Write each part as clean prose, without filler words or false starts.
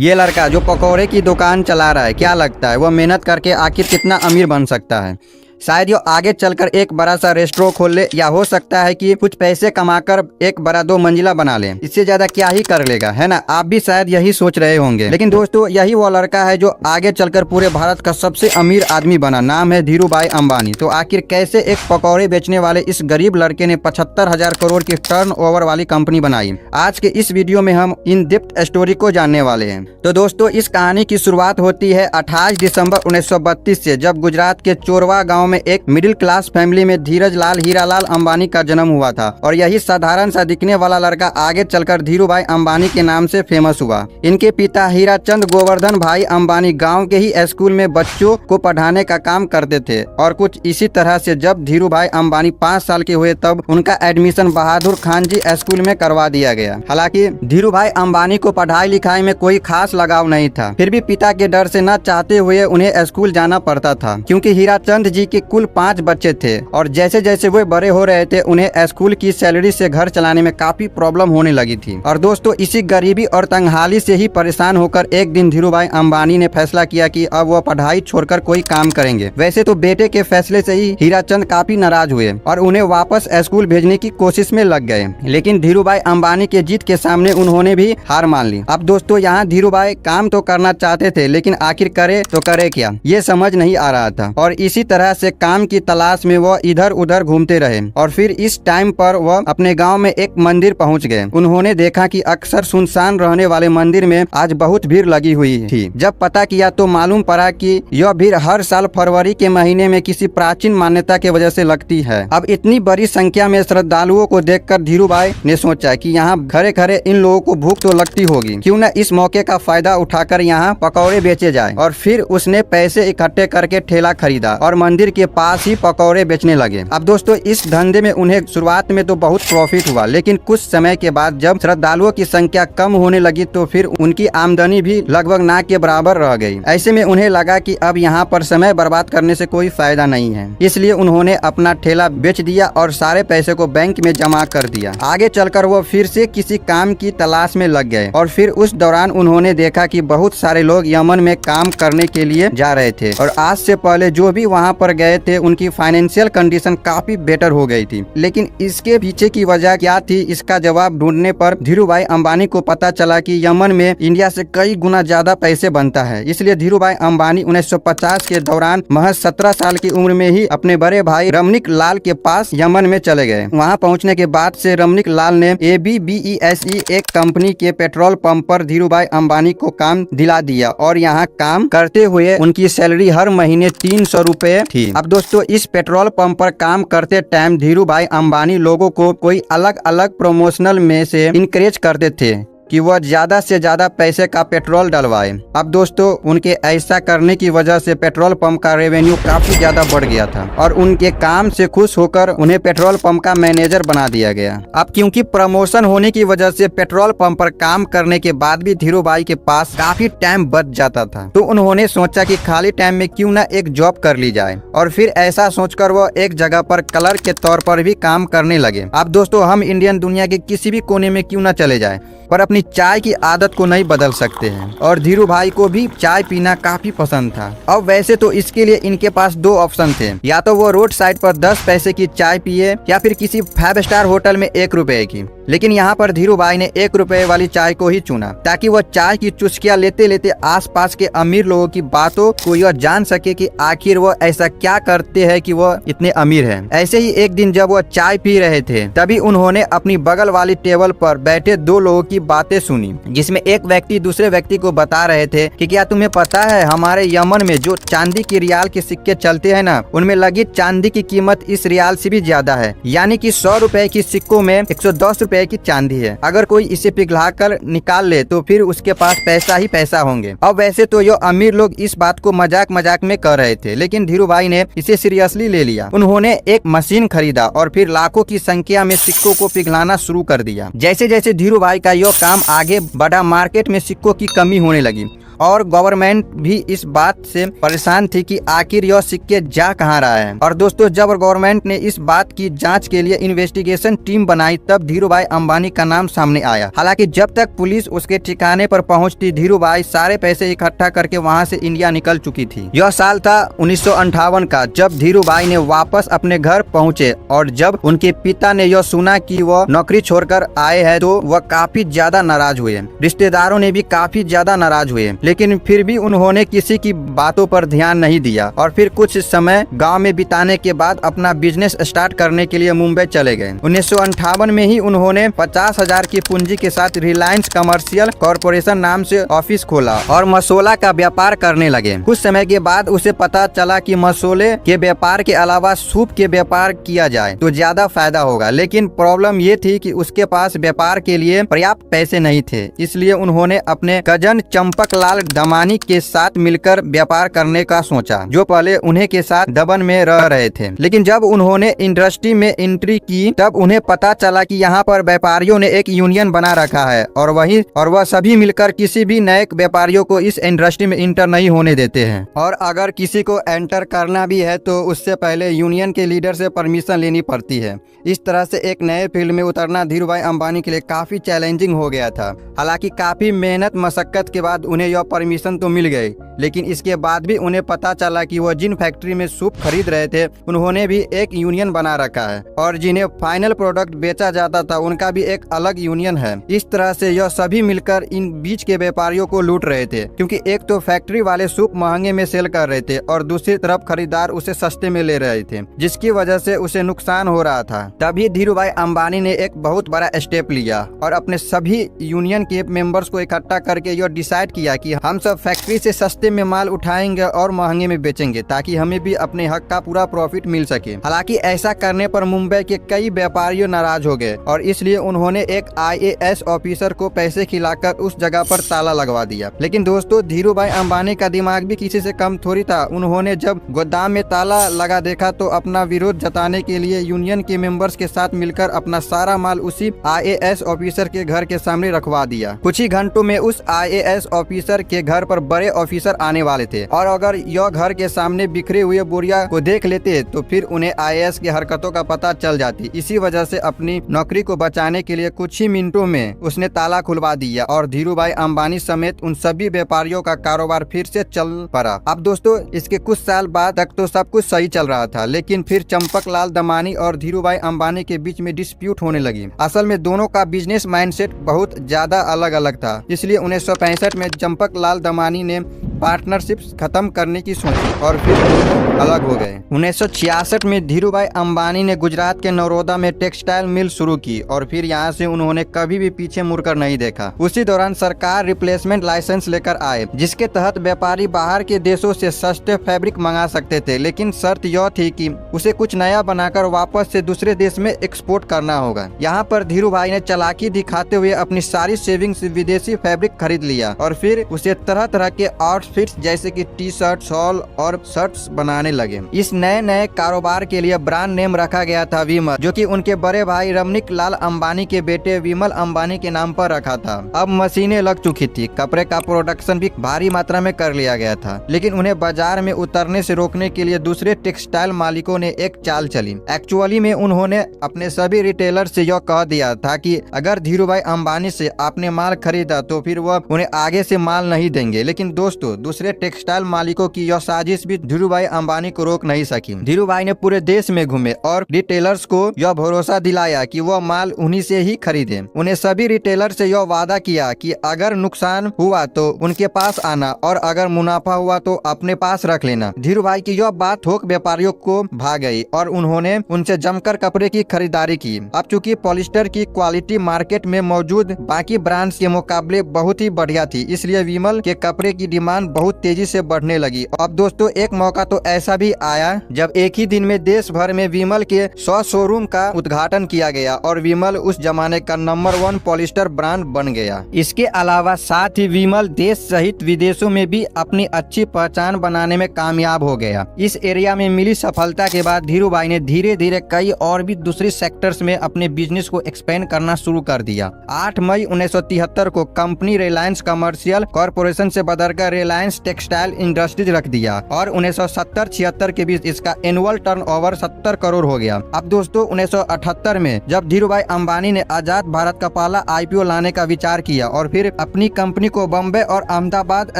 ये लड़का जो पकौड़े की दुकान चला रहा है, क्या लगता है वह मेहनत करके आखिर कितना अमीर बन सकता है? शायद ये आगे चलकर एक बड़ा सा रेस्टोरेंट खोल ले, या हो सकता है कि कुछ पैसे कमाकर एक बड़ा 2 मंजिला बना ले। इससे ज्यादा क्या ही कर लेगा, है ना? आप भी शायद यही सोच रहे होंगे। लेकिन दोस्तों, यही वो लड़का है जो आगे चलकर पूरे भारत का सबसे अमीर आदमी बना। नाम है धीरूभाई अंबानी। तो आखिर कैसे एक पकौड़े बेचने वाले इस गरीब लड़के ने 75,000 करोड़ की टर्नओवर वाली कंपनी बनाई? आज के इस वीडियो में हम इन डेप्थ स्टोरी को जानने वाले हैं। तो दोस्तों, इस कहानी की शुरुआत होती है 28 दिसंबर 1932 से, जब गुजरात के चोरवा गाँव में एक मिडिल क्लास फैमिली में धीरज लाल हीरालाल अंबानी का जन्म हुआ था। और यही साधारण सा दिखने वाला लड़का आगे चलकर धीरूभाई अंबानी के नाम से फेमस हुआ। इनके पिता हीराचंद गोवर्धन भाई अंबानी गांव के ही स्कूल में बच्चों को पढ़ाने का काम करते थे। और कुछ इसी तरह से जब धीरूभाई अंबानी 5 साल के हुए, तब उनका एडमिशन बहादुर खान जी स्कूल में करवा दिया गया। हालांकि धीरूभाई अंबानी को पढ़ाई लिखाई में कोई खास लगाव नहीं था, फिर भी पिता के डर से न चाहते हुए उन्हें स्कूल जाना पड़ता था, क्योंकि हीराचंद जी के कुल 5 बच्चे थे। और जैसे जैसे वे बड़े हो रहे थे, उन्हें स्कूल की सैलरी से घर चलाने में काफी प्रॉब्लम होने लगी थी। और दोस्तों, इसी गरीबी और तंगहाली से ही परेशान होकर एक दिन धीरूभाई अंबानी ने फैसला किया कि अब वह पढ़ाई छोड़कर कोई काम करेंगे। वैसे तो बेटे के फैसले से ही हीराचंद काफी नाराज हुए और उन्हें वापस स्कूल भेजने की कोशिश में लग गए। लेकिन धीरूभाई अंबानी के जीत के सामने उन्होंने भी हार मान ली। अब दोस्तों, यहाँ धीरूभाई काम तो करना चाहते थे, लेकिन आखिर करे तो करे क्या, ये समझ नहीं आ रहा था। और इसी तरह से काम की तलाश में वह इधर उधर घूमते रहे। और फिर इस टाइम पर वह अपने गांव में एक मंदिर पहुंच गए। उन्होंने देखा कि अक्सर सुनसान रहने वाले मंदिर में आज बहुत भीड़ लगी हुई थी। जब पता किया तो मालूम पड़ा कि यह भीड़ हर साल फरवरी के महीने में किसी प्राचीन मान्यता के वजह से लगती है। अब इतनी बड़ी संख्या में श्रद्धालुओं को देखकर धीरूभाई ने सोचा कि यहाँ खड़े खड़े इन लोगों को भूख तो लगती होगी, क्यों न इस मौके का फायदा उठाकर यहाँ पकौड़े बेचे जाए। और फिर उसने पैसे इकट्ठे करके ठेला खरीदा और मंदिर के पास ही पकौड़े बेचने लगे। अब दोस्तों, इस धंधे में उन्हें शुरुआत में तो बहुत प्रॉफिट हुआ, लेकिन कुछ समय के बाद जब श्रद्धालुओं की संख्या कम होने लगी, तो फिर उनकी आमदनी भी लगभग ना के बराबर रह गई। ऐसे में उन्हें लगा कि अब यहाँ पर समय बर्बाद करने से कोई फायदा नहीं है। इसलिए उन्होंने अपना ठेला बेच दिया और सारे पैसे को बैंक में जमा कर दिया। आगे चलकर वो फिर से किसी काम की तलाश में लग गए। और फिर उस दौरान उन्होंने देखा कि बहुत सारे लोग यमन में काम करने के लिए जा रहे थे, और आज से पहले जो भी वहाँ पर गए थे उनकी फाइनेंशियल कंडीशन काफी बेटर हो गई थी। लेकिन इसके पीछे की वजह क्या थी, इसका जवाब ढूंढने पर धीरूभाई अंबानी को पता चला कि यमन में इंडिया से कई गुना ज्यादा पैसे बनता है। इसलिए धीरूभाई अंबानी 1950 के दौरान महज 17 साल की उम्र में ही अपने बड़े भाई रमनिक लाल के पास यमन में चले गए। वहां पहुंचने के बाद से रमनिक लाल ने ABBESE एक कंपनी के पेट्रोल पंप पर धीरूभाई अंबानी को काम दिला दिया, और यहाँ काम करते हुए उनकी सैलरी हर महीने 300 रुपए थी। अब दोस्तों, इस पेट्रोल पंप पर काम करते टाइम धीरूभाई अंबानी लोगों को कोई अलग अलग प्रमोशनल में से इनकरेज करते थे कि वह ज्यादा से ज्यादा पैसे का पेट्रोल डलवाए। अब दोस्तों, उनके ऐसा करने की वजह से पेट्रोल पंप का रेवेन्यू काफी ज्यादा बढ़ गया था, और उनके काम से खुश होकर उन्हें पेट्रोल पंप का मैनेजर बना दिया गया। अब क्योंकि प्रमोशन होने की वजह से पेट्रोल पंप पर काम करने के बाद भी धीरूभाई के पास काफी टाइम बच जाता था, तो उन्होंने सोचा कि खाली टाइम में क्यों न एक जॉब कर ली जाए। और फिर ऐसा सोचकर वह एक जगह पर कलर के तौर पर भी काम करने लगे। अब दोस्तों, हम इंडियन दुनिया के किसी भी कोने में क्यों न चले जाए, पर अपनी चाय की आदत को नहीं बदल सकते हैं। और धीरूभाई को भी चाय पीना काफी पसंद था। अब वैसे तो इसके लिए इनके पास 2 ऑप्शन थे, या तो वो रोड साइड पर 10 पैसे की चाय पिए, या फिर किसी 5 स्टार होटल में 1 रुपए की। लेकिन यहाँ पर धीरूभाई ने 1 रुपए वाली चाय को ही चुना, ताकि वह चाय की चुस्कियां लेते लेते आसपास के अमीर लोगों की बातों को यह जान सके कि आखिर वह ऐसा क्या करते हैं कि वह इतने अमीर हैं। ऐसे ही एक दिन जब वह चाय पी रहे थे, तभी उन्होंने अपनी बगल वाली टेबल पर बैठे 2 लोगों की बातें सुनी, जिसमें एक व्यक्ति दूसरे व्यक्ति को बता रहे थे कि क्या तुम्हें पता है, हमारे यमन में जो चांदी की रियाल के सिक्के चलते हैं ना, उनमें लगी चांदी की कीमत इस रियाल से भी ज्यादा है। यानी कि 100 रुपए की सिक्कों में 110 रुपए की चांदी है। अगर कोई इसे पिघलाकर निकाल ले तो फिर उसके पास पैसा ही पैसा होंगे। अब वैसे तो ये अमीर लोग इस बात को मजाक मजाक में कर रहे थे, लेकिन धीरूभाई ने इसे सीरियसली ले लिया। उन्होंने एक मशीन खरीदा और फिर लाखों की संख्या में सिक्कों को पिघलाना शुरू कर दिया। जैसे जैसे धीरूभाई का यह काम आगे बढ़ा, मार्केट में सिक्कों की कमी होने लगी। और गवर्नमेंट भी इस बात से परेशान थी कि आखिर यह सिक्के जा कहाँ रहा है। और दोस्तों जब गवर्नमेंट ने इस बात की जांच के लिए इन्वेस्टिगेशन टीम बनाई तब धीरूभाई अंबानी का नाम सामने आया। हालांकि जब तक पुलिस उसके ठिकाने पर पहुंचती धीरूभाई सारे पैसे इकट्ठा करके वहां से इंडिया निकल चुकी थी। यह साल था 1958 का जब धीरूभाई ने वापस अपने घर पहुंचे और जब उनके पिता ने यह सुना कि वह नौकरी छोड़कर आए हैं तो वह काफी ज्यादा नाराज हुए। रिश्तेदारों ने भी काफी ज्यादा नाराज हुए, लेकिन फिर भी उन्होंने किसी की बातों पर ध्यान नहीं दिया और फिर कुछ समय गांव में बिताने के बाद अपना बिजनेस स्टार्ट करने के लिए मुंबई चले गए। 1958 में ही उन्होंने 50,000 की पूंजी के साथ रिलायंस कमर्शियल कॉरपोरेशन नाम से ऑफिस खोला और मसोला का व्यापार करने लगे। कुछ समय के बाद उसे पता चला कि मसोले के व्यापार के अलावा सूप के व्यापार किया जाए तो ज्यादा फायदा होगा, लेकिन प्रॉब्लम ये थी कि उसके पास व्यापार के लिए पर्याप्त पैसे नहीं थे। इसलिए उन्होंने अपने कजन चंपकलाल दमानी के साथ मिलकर व्यापार करने का सोचा, जो पहले उन्हें के साथ दबन में रह रहे थे। लेकिन जब उन्होंने इंडस्ट्री में एंट्री की तब उन्हें पता चला कि यहाँ पर व्यापारियों ने एक यूनियन बना रखा है और वह सभी मिलकर किसी भी नए व्यापारियों को इस इंडस्ट्री में इंटर नहीं होने देते हैं। और अगर किसी को एंटर करना भी है तो उससे पहले यूनियन के लीडर से परमिशन लेनी पड़ती है। इस तरह से एक नए फील्ड में उतरना धीरूभाई अंबानी के लिए काफी चैलेंजिंग हो गया था। हालांकि काफी मेहनत मशक्कत के बाद उन्हें यह परमिशन तो मिल गई, लेकिन इसके बाद भी उन्हें पता चला कि वह जिन फैक्ट्री में सूप खरीद रहे थे उन्होंने भी एक यूनियन बना रखा है और जिन्हें फाइनल प्रोडक्ट बेचा जाता था उनका भी एक अलग यूनियन है। इस तरह से यह सभी मिलकर इन बीच के व्यापारियों को लूट रहे थे, क्योंकि एक तो फैक्ट्री वाले सूप महंगे में सेल कर रहे थे और दूसरी तरफ खरीदार उसे सस्ते में ले रहे थे, जिसकी वजह से उसे नुकसान हो रहा था। तभी धीरूभाई अंबानी ने एक बहुत बड़ा स्टेप लिया और अपने सभी यूनियन के मेंबर्स को इकट्ठा करके यह डिसाइड किया कि हम सब फैक्ट्री से सस्ते में माल उठाएंगे और महंगे में बेचेंगे ताकि हमें भी अपने हक का पूरा प्रॉफिट मिल सके। हालांकि ऐसा करने पर मुंबई के कई व्यापारियों नाराज हो गए और इसलिए उन्होंने एक IAS ऑफिसर को पैसे खिलाकर उस जगह पर ताला लगवा दिया। लेकिन दोस्तों धीरूभाई अंबानी का दिमाग भी किसी से कम थोड़ी था। उन्होंने जब गोदाम में ताला लगा देखा तो अपना विरोध जताने के लिए यूनियन के मेंबर्स के साथ मिलकर अपना सारा माल उसी IAS ऑफिसर के घर के सामने रखवा दिया। कुछ ही घंटों में उस IAS ऑफिसर के घर पर बड़े ऑफिसर आने वाले थे और अगर यह घर के सामने बिखरे हुए बोरिया को देख लेते तो फिर उन्हें IAS की हरकतों का पता चल जाती। इसी वजह से अपनी नौकरी को बचाने के लिए कुछ ही मिनटों में उसने ताला खुलवा दिया और धीरूभाई अंबानी समेत उन सभी व्यापारियों का कारोबार फिर से चल पड़ा। अब दोस्तों इसके कुछ साल बाद तक तो सब कुछ सही चल रहा था, लेकिन फिर चंपकलाल दमानी और धीरूभाई अंबानी के बीच में डिस्प्यूट होने लगी। असल में दोनों का बिजनेस माइंडसेट बहुत ज्यादा अलग अलग था, इसलिए 1965 में चंपकलाल दमानी ने पार्टनरशिप खत्म करने की सोची और फिर अलग हो गए। 1966 में धीरूभाई अंबानी ने गुजरात के नरोदा में टेक्सटाइल मिल शुरू की और फिर यहाँ से उन्होंने कभी भी पीछे मुड़कर नहीं देखा। उसी दौरान सरकार रिप्लेसमेंट लाइसेंस लेकर आए, जिसके तहत व्यापारी बाहर के देशों से सस्ते फैब्रिक मंगा सकते थे, लेकिन शर्त यह थी कि उसे कुछ नया बनाकर वापस से दूसरे देश में एक्सपोर्ट करना होगा। यहाँ पर धीरूभाई ने चालाकी दिखाते हुए अपनी सारी सेविंग्स विदेशी फैब्रिक खरीद लिया और फिर उसे तरह तरह के आउटफिट्स जैसे कि टी शर्ट, शॉल और शर्ट्स बनाने लगे। इस नए कारोबार के लिए ब्रांड नेम रखा गया था विमल, जो कि उनके बड़े भाई रमनिक लाल अंबानी के बेटे विमल अंबानी के नाम पर रखा था। अब मशीनें लग चुकी थी, कपड़े का प्रोडक्शन भी भारी मात्रा में कर लिया गया था, लेकिन उन्हें बाजार में उतरने से रोकने के लिए दूसरे टेक्सटाइल मालिकों ने एक चाल चली। एक्चुअली में उन्होंने अपने सभी रिटेलर से यह कह दिया था कि अगर धीरूभाई अंबानी से आपने माल खरीदा तो फिर वह उन्हें आगे से माल नहीं देंगे। लेकिन दोस्तों दूसरे टेक्सटाइल मालिकों की यह साजिश भी धीरूभाई अंबानी को रोक नहीं सकी। धीरूभाई ने पूरे देश में घूमे और रिटेलर्स को यह भरोसा दिलाया कि वह माल उन्हीं से ही खरीदे। उन्हें सभी रिटेलर से यह वादा किया कि अगर नुकसान हुआ तो उनके पास आना और अगर मुनाफा हुआ तो अपने पास रख लेना। धीरूभाई की यह बात थोक व्यापारियों को भा गई और उन्होंने उनसे जमकर कपड़े की खरीदारी की। अब चूंकि पॉलिस्टर की क्वालिटी मार्केट में मौजूद बाकी ब्रांड्स के मुकाबले बहुत ही बढ़िया थी, इसलिए विमल के कपड़े की डिमांड बहुत तेजी से बढ़ने लगी। अब दोस्तों एक मौका तो ऐसा भी आया जब एक ही दिन में देश भर में विमल के 100 शोरूम का उद्घाटन किया गया और विमल उस जमाने का नंबर 1 पॉलिस्टर ब्रांड बन गया। इसके अलावा साथ ही विमल देश सहित विदेशों में भी अपनी अच्छी पहचान बनाने में कामयाब हो गया। इस एरिया में मिली सफलता के बाद धीरूभाई ने धीरे धीरे कई और भी दूसरी सेक्टर्स में अपने बिजनेस को एक्सपेंड करना शुरू कर दिया। 8 मई 1973 को कंपनी रिलायंस कमर्शियल कॉरपोरेशन से बदलकर रिलायंस टेक्सटाइल इंडस्ट्रीज रख दिया और 1970-76 के बीच इसका एनुअल टर्नओवर 70 करोड़ हो गया। अब दोस्तों 1978 में जब धीरूभाई अंबानी ने आजाद भारत का पहला IPO लाने का विचार किया और फिर अपनी कंपनी को बॉम्बे और अहमदाबाद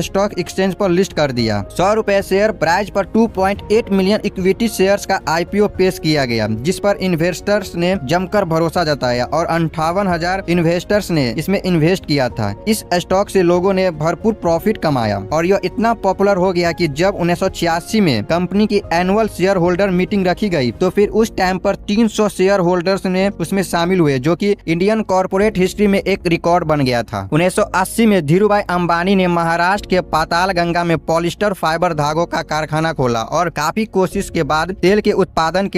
स्टॉक एक्सचेंज पर लिस्ट कर दिया। 100 रुपए शेयर प्राइस पर 2.8 मिलियन इक्विटी शेयर्स का IPO पेश किया गया, जिस पर इन्वेस्टर्स ने जमकर भरोसा जताया और 58,000 इन्वेस्टर्स ने इसमें इन्वेस्ट किया था। इस स्टॉक से लोगों ने भरपूर प्रॉफिट कमाया और यह इतना पॉपुलर हो गया कि जब 1986 में कंपनी की एनुअल शेयर होल्डर मीटिंग रखी गई तो फिर उस टाइम पर 300 शेयर होल्डर्स ने उसमें शामिल हुए, जो कि इंडियन कॉर्पोरेट हिस्ट्री में एक रिकॉर्ड बन गया था। 1980 में धीरूभाई अंबानी ने महाराष्ट्र के पातालगंगा में पॉलिस्टर फाइबर धागों का कारखाना खोला और काफी कोशिश के बाद तेल के उत्पादन के